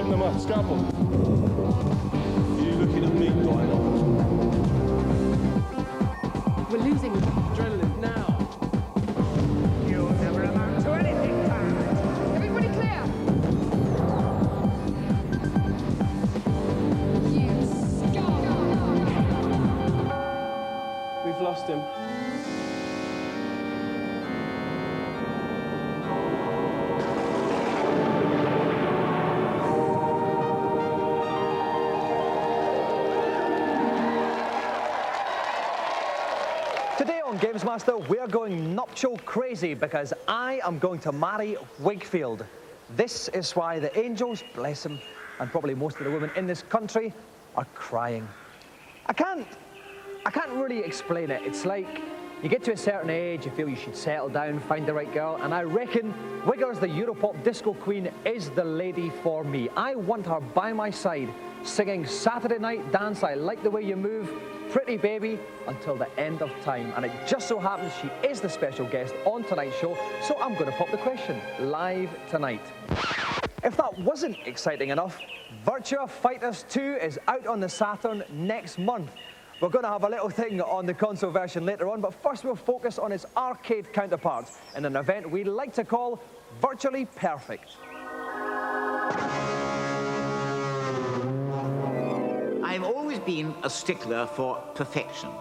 Send them a scalpel. You looking at me, Diamond? We're losing adrenaline now. You'll never amount to anything, Diamond. Everybody clear. We've lost him. Today on GamesMaster, we're going nuptial crazy because I am going to marry Whigfield. This is why the angels, bless them, and probably most of the women in this country are crying. I can't really explain it. It's like you get to a certain age, you feel you should settle down, find the right girl, and I reckon Wiggers, the Europop disco queen, is the lady for me. I want her by my side, singing Saturday Night Dance, I Like the Way You Move, Pretty Baby, until the end of time. And it just so happens she is the special guest on tonight's show, so I'm going to pop the question live tonight. If that wasn't exciting enough, Virtua Fighters 2 is out on the Saturn next month. We're going to have a little thing on the console version later on, but first we'll focus on its arcade counterpart in an event we like to call Virtually Perfect. I've always been a stickler for perfection.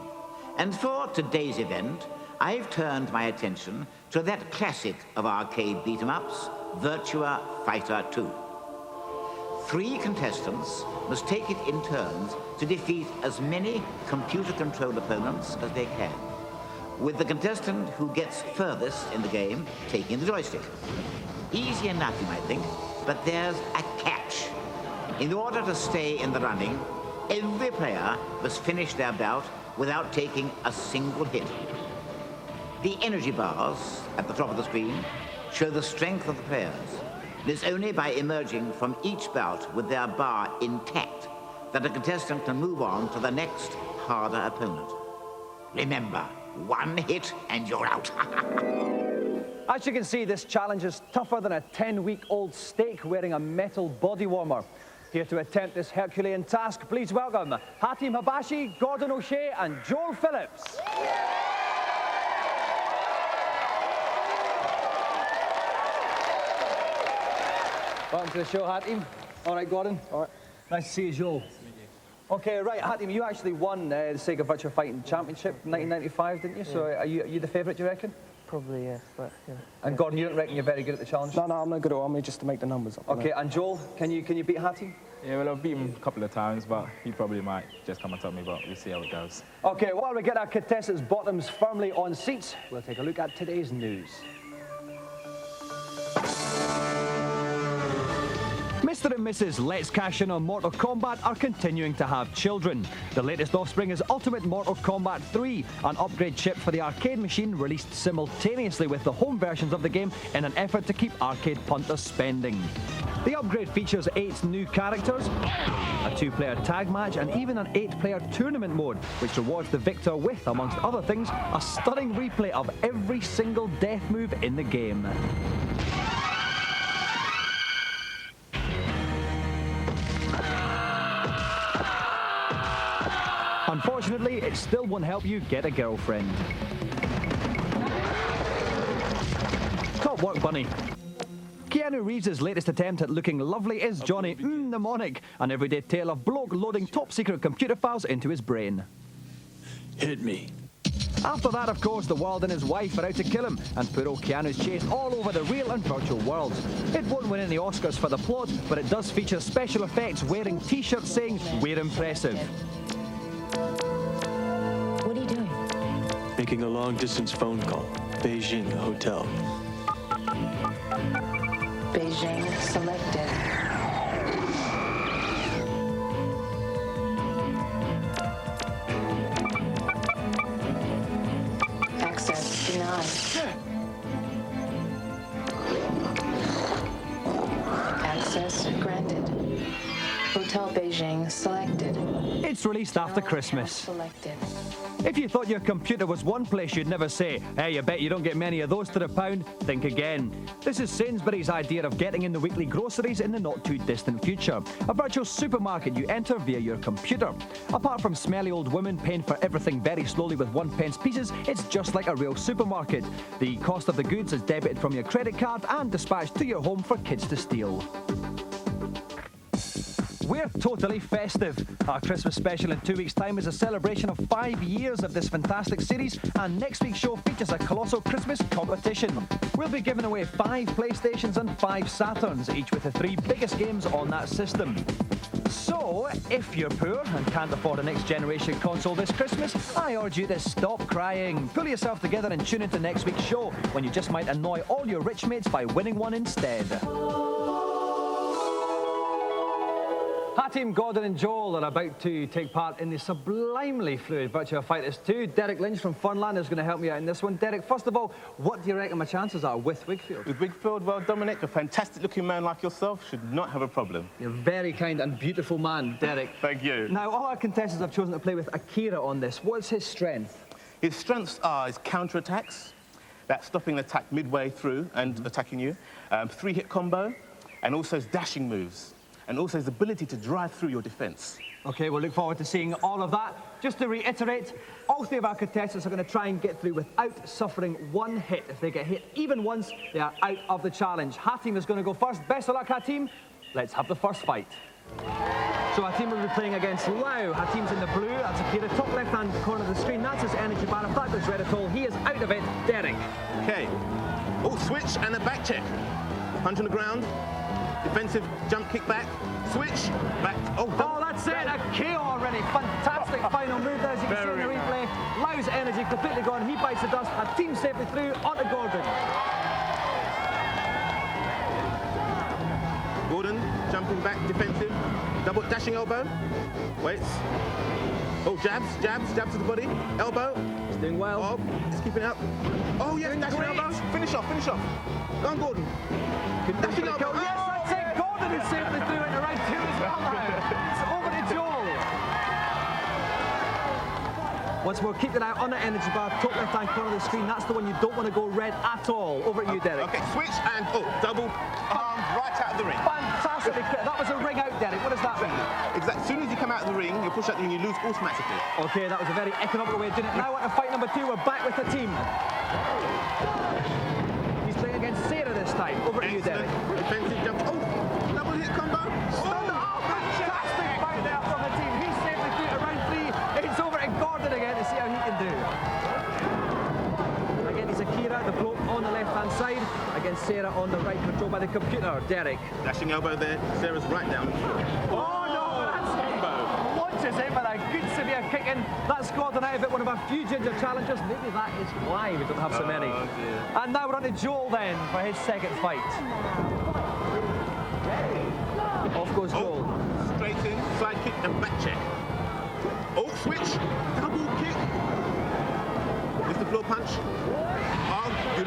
And for today's event, I've turned my attention to that classic of arcade beat-em-ups, Virtua Fighter 2. 3 contestants must take it in turns to defeat as many computer-controlled opponents as they can, with the contestant who gets furthest in the game taking the joystick. Easy enough, you might think, but there's a catch. In order to stay in the running, every player must finish their bout without taking a single hit. The energy bars at the top of the screen show the strength of the players. It is only by emerging from each bout with their bar intact that a contestant can move on to the next harder opponent. Remember, 1 hit and you're out. As you can see, this challenge is tougher than a 10-week-old steak wearing a metal body warmer. Here to attempt this Herculean task, please welcome Hatim Habashi, Gordon O'Shea and Joel Phillips. Welcome to the show, Hatim. All right, Gordon. All right. Nice to see you, Joel. Okay, right, Hatim, you actually won the Sega Virtua Fighting Championship in 1995, didn't you? Yeah. So are you the favourite, do you reckon? Probably, yes, but yeah. And Gordon, you don't reckon you're very good at the challenge? No, I'm not good at all. I'm here just to make the numbers up. Okay, and Joel, can you beat Hatim? Yeah, well, I've beat him a couple of times, but he probably might just come and tell me, but we'll see how it goes. Okay, while we get our contestants' bottoms firmly on seats, we'll take a look at today's news. Mr. and Mrs. Let's Cash In on Mortal Kombat are continuing to have children. The latest offspring is Ultimate Mortal Kombat 3, an upgrade chip for the arcade machine released simultaneously with the home versions of the game in an effort to keep arcade punters spending. The upgrade features 8 new characters, a 2-player tag match, and even an 8-player tournament mode, which rewards the victor with, amongst other things, a stunning replay of every single death move in the game. Unfortunately, it still won't help you get a girlfriend. Top work, Bunny. Keanu Reeves' latest attempt at looking lovely is Johnny Mnemonic, an everyday tale of bloke loading top-secret computer files into his brain. Hit me. After that, of course, the world and his wife are out to kill him, and poor old Keanu's chased all over the real and virtual worlds. It won't win any Oscars for the plot, but it does feature special effects wearing t-shirts saying, "We're impressive." What are you doing? Making a long-distance phone call. Beijing hotel. Beijing selected. Access denied. Access granted. Hotel Beijing selected. It's released after Christmas. Selected. If you thought your computer was one place you'd never say, hey, you bet you don't get many of those to the pound, think again. This is Sainsbury's idea of getting in the weekly groceries in the not-too-distant future. A virtual supermarket you enter via your computer. Apart from smelly old women paying for everything very slowly with 1p pieces, it's just like a real supermarket. The cost of the goods is debited from your credit card and dispatched to your home for kids to steal. We're totally festive. Our Christmas special in 2 weeks' time is a celebration of 5 years of this fantastic series, and next week's show features a colossal Christmas competition. We'll be giving away 5 PlayStations and 5 Saturns, each with the 3 biggest games on that system. So, if you're poor and can't afford a next-generation console this Christmas, I urge you to stop crying. Pull yourself together and tune into next week's show, when you just might annoy all your rich mates by winning one instead. Team Gordon and Joel are about to take part in the sublimely fluid Virtua Fighters 2. Derrick Lynch from Funland is going to help me out in this one. Derrick, first of all, what do you reckon my chances are with Whigfield? With Whigfield, well, Dominik, a fantastic-looking man like yourself should not have a problem. You're a very kind and beautiful man, Derrick. Thank you. Now, all our contestants have chosen to play with Akira on this. What's his strength? His strengths are his counter-attacks, that's stopping an attack midway through and attacking you, 3-hit combo, and also his dashing moves, and also his ability to drive through your defense. OK, we'll look forward to seeing all of that. Just to reiterate, all 3 of our contestants are going to try and get through without suffering 1 hit. If they get hit even once, they are out of the challenge. Hatim is going to go first. Best of luck, Hatim. Let's have the first fight. So Hatim will be playing against Lau. Hatim's in the blue. That's Akira. Top left-hand corner of the screen. That's his energy bar. If that goes red at all, he is out of it. Derrick. OK. Oh, switch and a back check. Punch on the ground. Defensive jump kick back. Switch. Back. Oh, that's it. A KO already. Fantastic final move there, as you can see in the replay. Lau's energy completely gone. He bites the dust. Hatim safely through onto Gordon. Gordon jumping back, defensive. Double dashing elbow. Waits. Oh, jabs to the body. Elbow. He's doing well. Oh, he's keeping it up. Oh, yes, dashing elbow. Finish off. Go on, Gordon. Dashing elbow. Yes, that's it. Gordon is safely through into round 2 as well now. It's over to Joel. Once more, keep an eye on the energy bar, top left-hand corner of the screen. That's the one you don't want to go red at all. Over to you, Derrick. OK, switch and, double arm right out of the ring. Fantastic. That was a ring out, Derrick. What does that mean? Exactly. As soon as you come out of the ring, you push out the ring, you lose automatically. OK, that was a very economical way of doing it. Now on to fight number 2. We're back with the team. He's playing against Sarah this time. Over to you, Derrick. Defensive jump. Oh, double hit combo. Fantastic fight there from the team. He's safely through to round 3. It's over to Gordon again to see how he can do. Again, it's Akira, the bloke on the left-hand side, against Sarah on the right, controlled by the computer. Derrick. Dashing elbow there. Sarah's right down. Oh, no, that's combo. Launches in with a good severe kick in. That's Gordon out of it, one of our few ginger challengers. Maybe that is why we don't have so many. Dear. And now we're on to Joel then for his second fight. Off goes Joel. Straight in, side kick and back check. Oh, switch, double kick. Missed the floor punch.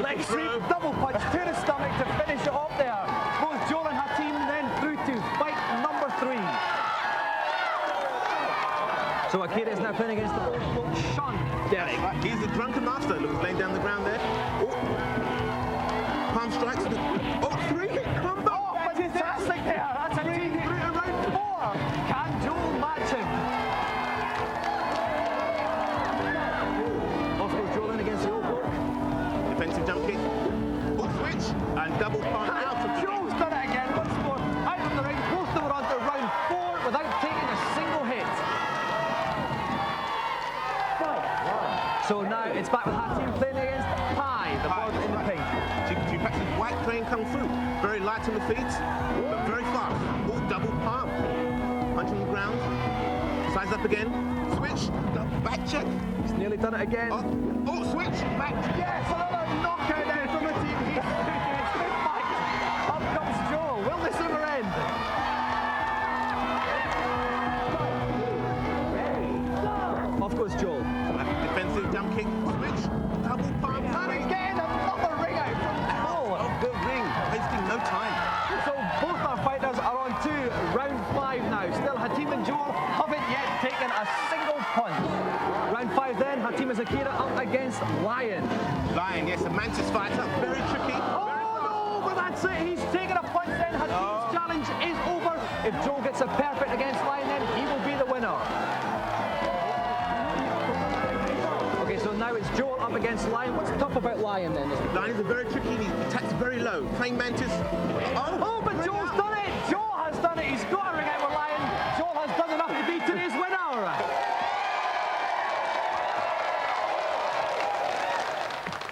Leg sweep, double punch to the stomach to finish it off there. Both Joel and Hatim then through to fight number 3. So Akira is now playing against the old folk Sean. Derrick. Right. He's the drunken master. Look, laying down the ground there. Oh. Palm strikes. Oh, 3-hit combo. Oh, fantastic there. That's a team through to round 4. Can Joel match him? Off goes Joel in against the old bloke. Defensive jump kick. Oh, switch. And double palm out of the Joel's done it again. Once more. Out of the ring. Both of them are on to round 4 without taking a single hit. So now it's back with Hatim playing against Pi, the board in the pink. She practices white crane kung fu. Very light on the feet, but very fast. Oh, double palm. Punch on the ground. Size up again. Switch. Back check. He's nearly done it again. Oh, switch. Back. Yes, another knockout there from the team. He's it's good fight. Up comes Joel. Will this ever end? Off goes Joel. Defensive jump kick. Switch. Double palm. And again, another ring out from Joel. Oh, good ring. Wasting no time. So both our fighters are on to round 5 now. Still, Hatim and Joel haven't yet taken a single punch. Round 5 then, Hatim team is Akira up against Lion. Lion, yes, a mantis fighter, very tricky. Oh, no, but that's it. He's taken a punch then. Hakeem's challenge is over. If Joel gets a perfect against Lion, then he will be the winner. Okay, so now it's Joel up against Lion. What's tough about Lion then? Lion is very tricky, he attacks very low. Praying mantis. Oh, but Joel's done it. Joel has done it. He's got a ring out with Lion. Joel has done enough to be today's winner.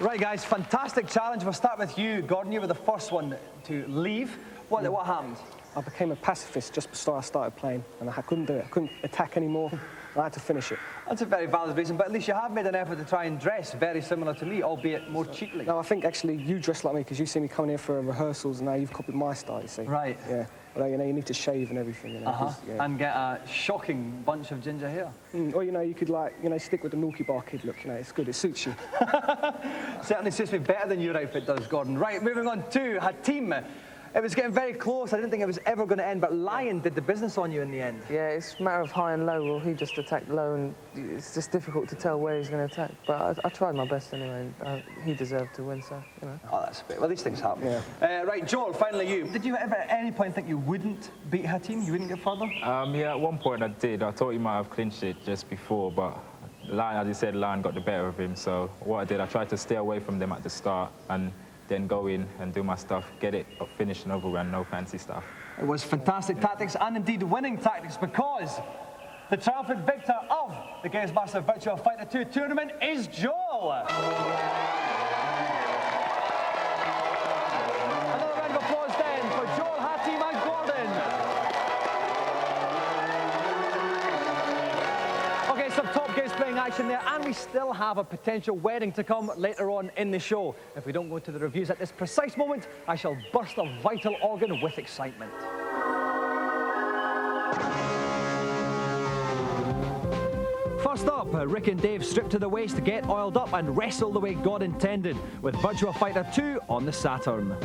Right, guys, fantastic challenge. We'll start with you, Gordon. You were the first one to leave. What happened? I became a pacifist just before I started playing, and I couldn't do it. I couldn't attack anymore. I had to finish it. That's a very valid reason, but at least you have made an effort to try and dress very similar to me, albeit more cheaply. No, I think actually you dress like me because you see me coming here for rehearsals, and now you've copied my style, you see. Right. Yeah. Well, you know, you need to shave and everything, you know. Yeah. And get a shocking bunch of ginger hair. Or, you know, you could, like, you know, stick with the Milky Bar Kid look, you know, it's good, it suits you. Certainly suits me better than your outfit does, Gordon. Right, moving on to Hatim. It was getting very close. I didn't think it was ever going to end, but Lion did the business on you in the end. Yeah, it's a matter of high and low. Well, he just attacked low, and it's just difficult to tell where he's going to attack. But I tried my best anyway. He deserved to win, so, you know. Oh, that's a bit... Well, these things happen. Yeah. Right, Joel, finally you. Did you ever at any point think you wouldn't beat Hatim? You wouldn't get further? Yeah, at one point I did. I thought he might have clinched it just before, but Lion, as you said, Lion got the better of him. So what I did, I tried to stay away from them at the start and then go in and do my stuff, get it finished and over and no fancy stuff. It was fantastic tactics and indeed winning tactics, because the triumphant victor of the GamesMaster Virtual Fighter 2 tournament is Joel. Another round of applause then for Joel, Hatim and Gordon. Okay, some top games playing action there, and we still have a potential wedding to come later on in the show. If we don't go to the reviews at this precise moment, I shall burst a vital organ with excitement. First up, Rik and Dave strip to the waist, get oiled up and wrestle the way God intended with Virtua Fighter 2 on the Saturn.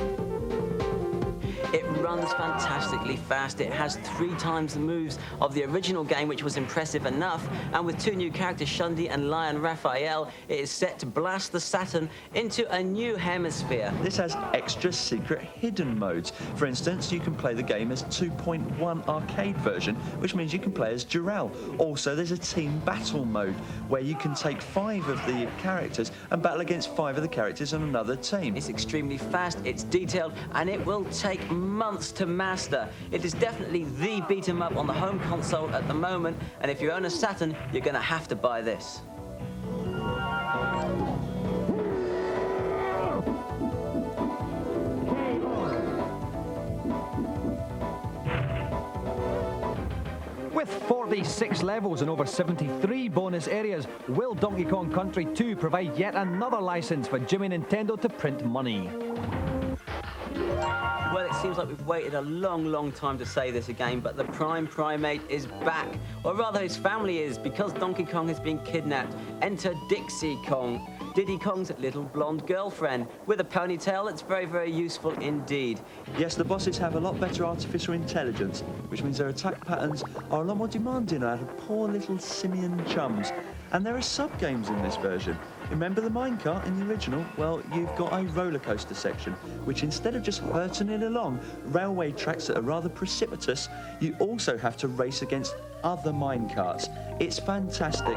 It runs fantastically fast. It has 3 times the moves of the original game, which was impressive enough. And with 2 new characters, Shundi and Lion Raphael, it is set to blast the Saturn into a new hemisphere. This has extra secret hidden modes. For instance, you can play the game as 2.1 arcade version, which means you can play as Dural. Also, there's a team battle mode where you can take 5 of the characters and battle against 5 of the characters on another team. It's extremely fast, it's detailed, and it will take months to master. It is definitely the beat 'em up on the home console at the moment, and if you own a Saturn, you're going to have to buy this. With 46 levels and over 73 bonus areas, will Donkey Kong Country 2 provide yet another license for Jimmy Nintendo to print money? Well, it seems like we've waited a long time to say this again, but the Prime Primate is back. Or rather, his family is, because Donkey Kong has been kidnapped. Enter Dixie Kong, Diddy Kong's little blonde girlfriend. With a ponytail, it's very useful indeed. Yes, the bosses have a lot better artificial intelligence, which means their attack patterns are a lot more demanding out of poor little simian chums. And there are sub-games in this version. Remember the minecart in the original? Well, you've got a roller coaster section, which instead of just hurtling it along railway tracks that are rather precipitous, you also have to race against other minecarts. It's fantastic.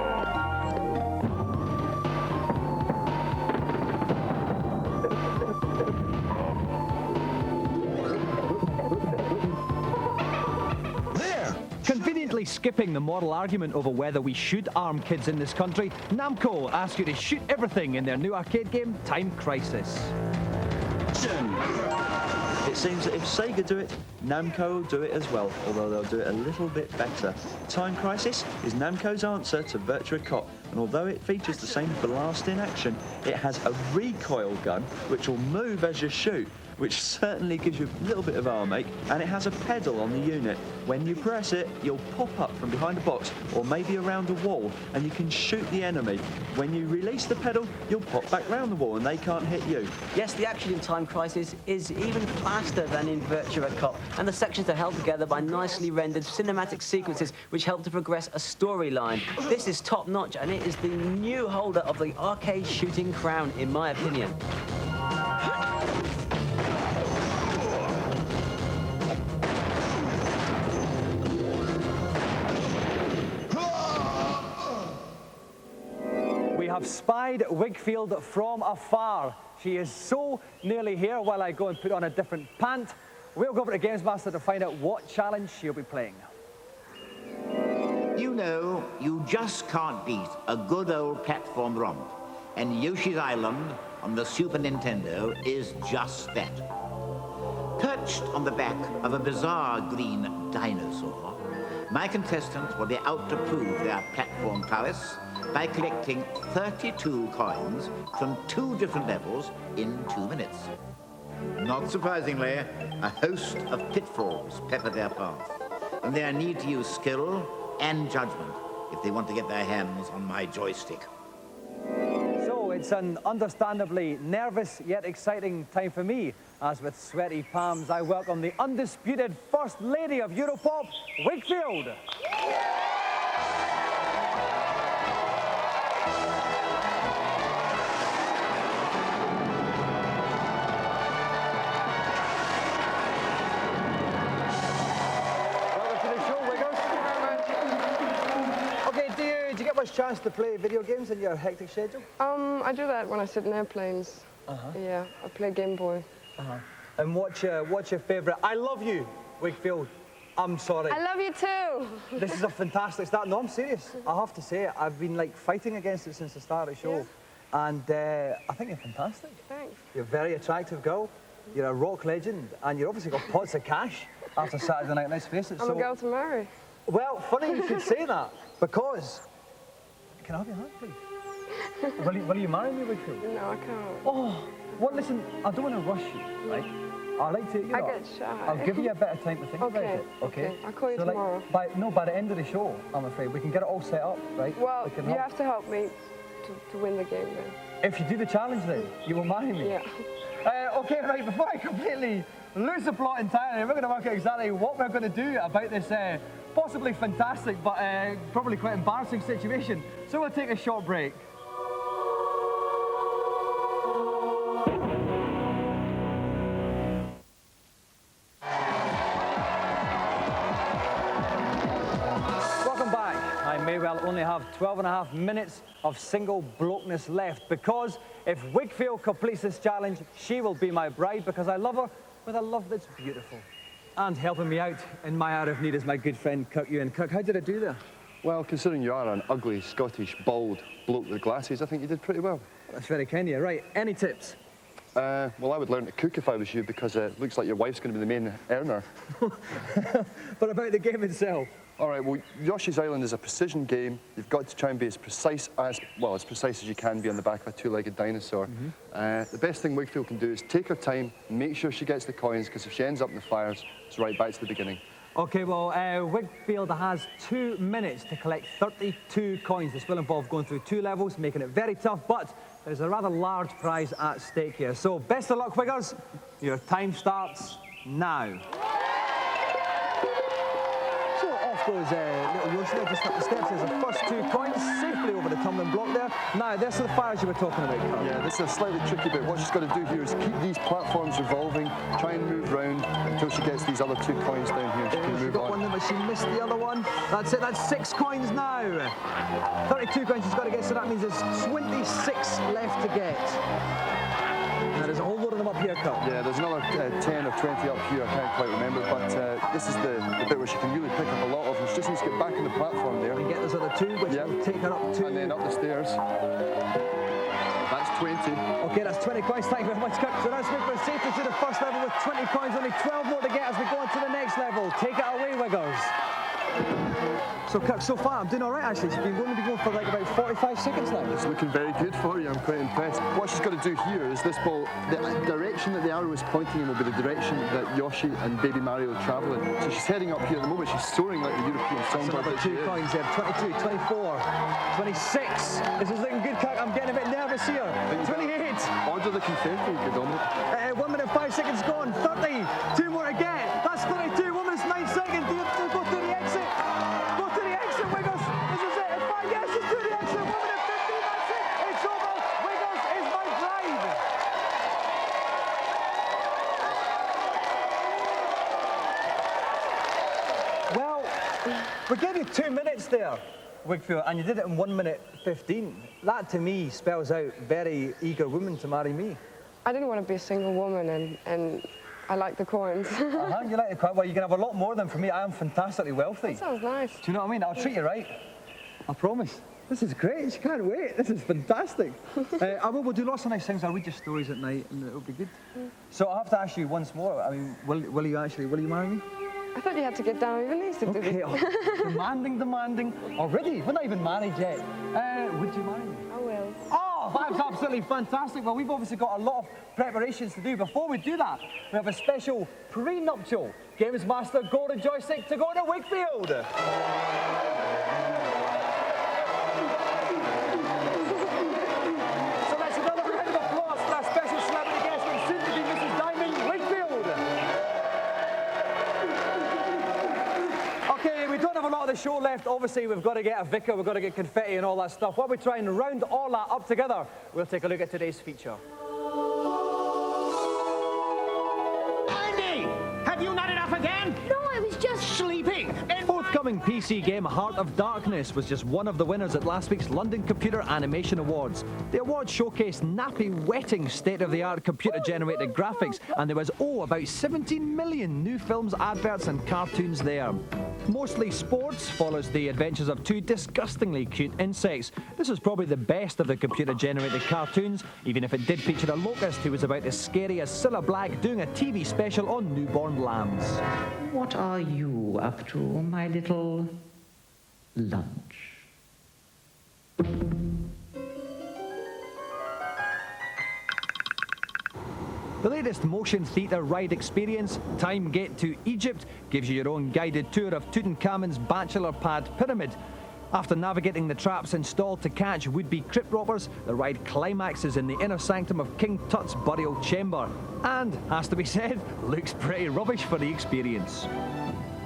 Conveniently skipping the moral argument over whether we should arm kids in this country, Namco asks you to shoot everything in their new arcade game, Time Crisis. It seems that if Sega do it, Namco will do it as well, although they'll do it a little bit better. Time Crisis is Namco's answer to Virtua Cop, and although it features the same blasting action, it has a recoil gun which will move as you shoot, which certainly gives you a little bit of arm ache, and it has a pedal on the unit. When you press it, you'll pop up from behind a box or maybe around a wall, and you can shoot the enemy. When you release the pedal, you'll pop back round the wall and they can't hit you. Yes, the action in Time Crisis is even faster than in Virtua Cop, and the sections are held together by nicely rendered cinematic sequences which help to progress a storyline. This is top-notch, and it is the new holder of the arcade shooting crown, in my opinion. We have spied Whigfield from afar. She is so nearly here while I go and put on a different pant. We'll go over to GamesMaster to find out what challenge she'll be playing. You know, you just can't beat a good old platform romp. And Yoshi's Island on the Super Nintendo is just that. Perched on the back of a bizarre green dinosaur, my contestants will be out to prove their platform prowess by collecting 32 coins from 2 different levels in 2 minutes. Not surprisingly, a host of pitfalls pepper their path, and they need to use skill and judgment if they want to get their hands on my joystick. So it's an understandably nervous yet exciting time for me, as with sweaty palms I welcome the undisputed First Lady of Europop, Whigfield. Chance to play video games in your hectic schedule? I do that when I sit in airplanes. Yeah, I play Game Boy. And what's your favourite? I love you, Whigfield. I'm sorry. I love you too. This is a fantastic start. No, I'm serious. I have to say it. I've been like fighting against it since the start of the show. Yeah. And I think you're fantastic. Thanks. You're a very attractive girl. You're a rock legend. And you've obviously got pots of cash after Saturday night, let's face it. I'm a girl to marry. Well, funny you should say that, because... Can I have your hand, please? will you marry me, Whigfield? No, I can't. Oh, well, listen, I don't want to rush you, right? I like to, I get shy. I'll give you a bit of time to think about it, okay? I'll call you so tomorrow. Like, by the end of the show, I'm afraid, we can get it all set up, right? Well, you have to help me to win the game, then. If you do the challenge, then, you will marry me? Yeah. Okay, right, before I completely lose the plot entirely, we're going to work out exactly what we're going to do about this possibly fantastic, but probably quite embarrassing situation. So we'll take a short break. Welcome back. I may well only have 12.5 minutes of single blokeness left, because if Whigfield completes this challenge, she will be my bride, because I love her with a love that's beautiful. And helping me out in my hour of need is my good friend Kirk Ewing. Kirk, how did I do there? Well, considering you are an ugly, Scottish, bald bloke with glasses, I think you did pretty well. That's very kind of you. Right, any tips? Well, I would learn to cook if I was you, because it looks like your wife's going to be the main earner. But about the game itself? All right, well, Yoshi's Island is a precision game. You've got to try and be as precise as you can be on the back of a 2-legged dinosaur. The best thing Whigfield can do is take her time, make sure she gets the coins, because if she ends up in the fires, it's right back to the beginning. Okay, well, Whigfield has 2 minutes to collect 32 coins. This will involve going through 2 levels, making it very tough, but there's a rather large prize at stake here. So, best of luck, Wiggers. Your time starts now. Goes little Yoshi there, just up the steps. There's the first 2 coins safely over the tumbling block there. Now, this is the fires you were talking about, Carl. Yeah, this is a slightly tricky bit. What she's got to do here is keep these platforms revolving, try and move round until she gets these other 2 coins down here. She can move on. One there, but she missed the other one. That's it, that's 6 coins now. 32 coins she's got to get, so that means there's 26 left to get. Now, there's a whole load of them up here, Carl. Yeah, there's another 10 or 20 up here, I can't quite remember, but this is the bit where she can really pick up a lot of them. She just needs to get back on the platform there. And get those other 2, which will take her up to... And then up the stairs. That's 20. Okay, that's 20 coins, thank you very much, Kirk. So that's Whigfield safely to the first level with 20 coins, only 12 more to get as we go on to the next level. Take it away, Wiggers. So So, Kirk, so far I'm doing all right, actually. She's been going for like about 45 seconds now. It's looking very good for you. I'm quite impressed. What she's got to do here is this ball, the direction that the arrow is pointing in will be the direction that Yoshi and Baby Mario are travelling. So she's heading up here at the moment. She's soaring like the European songbird. Another 2 coins there. 22, 24, 26. This is looking good, Kirk. I'm getting a bit nervous here. 28. Order the confetti, good Dominik. 1 minute, 5 seconds gone. 30. 2 more to get. That's 32. 1 minute, 9 seconds. Do you go to the exit? Go to the exit, Wiggles. This is it. 5 guesses to the exit. 1 minute, 15. That's it. It's over. Wiggles is my bride. Well, we gave you 2 minutes there, Whigfield, and you did it in 1 minute 15. That, to me, spells out very eager woman to marry me. I didn't want to be a single woman, and I like the coins. You like the coins? Well, you can have a lot more than for me. I am fantastically wealthy. That sounds nice. Do you know what I mean? I'll treat you right. I promise. This is great. She can't wait. This is fantastic. We'll do lots of nice things. I'll read your stories at night, and it'll be good. So I have to ask you once more. I mean, will you marry me? I thought you had to get down on your knees to do this. Demanding. Already? We're not even married yet. Would you marry me? I will. Oh, that's absolutely fantastic. Well, we've obviously got a lot of preparations to do. Before we do that, we have a special pre-nuptial GamesMaster Golden Joystick to go to Whigfield. So let's another round of applause for our special celebrity guest and soon to be Mrs. Diamond, Whigfield. Okay, we don't have a lot of the show left. Obviously, we've got to get a vicar, we've got to get confetti and all that stuff. While we try and round all that up together, we'll take a look at today's feature. Andy! Have you not enough again? No, I was just sleeping. Forthcoming PC game Heart of Darkness was just one of the winners at last week's London Computer Animation Awards. The awards showcased nappy-wetting state-of-the-art computer-generated graphics, and there was, about 17 million new films, adverts and cartoons there. Mostly Sports follows the adventures of 2 disgustingly cute insects. This was probably the best of the computer-generated cartoons, even if it did feature a locust who was about as scary as Cilla Black doing a TV special on newborn lambs. What are you up to, my little lunch? The latest motion theatre ride experience, Time Gate to Egypt, gives you your own guided tour of Tutankhamun's bachelor pad pyramid. After navigating the traps installed to catch would-be crypt robbers, the ride climaxes in the inner sanctum of King Tut's burial chamber. And, has to be said, looks pretty rubbish for the experience.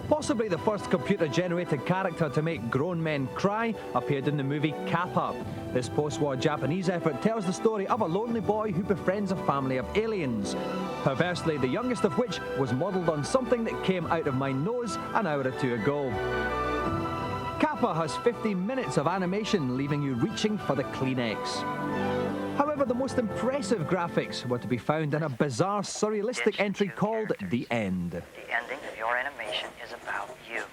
Possibly the first computer-generated character to make grown men cry appeared in the movie Kappa. This post-war Japanese effort tells the story of a lonely boy who befriends a family of aliens. Perversely, the youngest of which was modelled on something that came out of my nose an hour or 2 ago. Kappa has 50 minutes of animation, leaving you reaching for the Kleenex. However, the most impressive graphics were to be found in a bizarre, surrealistic entry called The End. The ending of your animation is about you.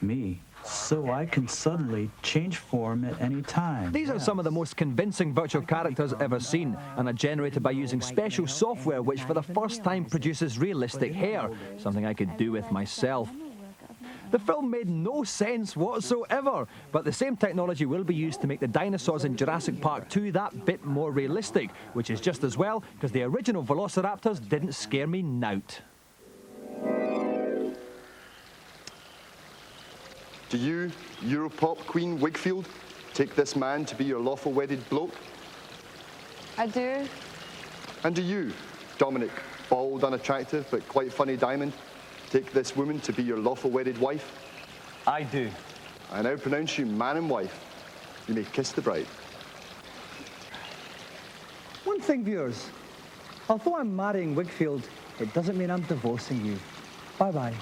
Me? So I can suddenly change form at any time. These are some of the most convincing virtual characters ever seen, and are generated by using special software which for the first time produces realistic hair, something I could do with myself. The film made no sense whatsoever, but the same technology will be used to make the dinosaurs in Jurassic Park 2 that bit more realistic, which is just as well, because the original Velociraptors didn't scare me nout. Do you, Europop Queen Whigfield, take this man to be your lawful wedded bloke? I do. And do you, Dominik, bald, unattractive, but quite funny Diamond, take this woman to be your lawful wedded wife? I do. I now pronounce you man and wife. You may kiss the bride. One thing, viewers. Although I'm marrying Whigfield, it doesn't mean I'm divorcing you. Bye-bye.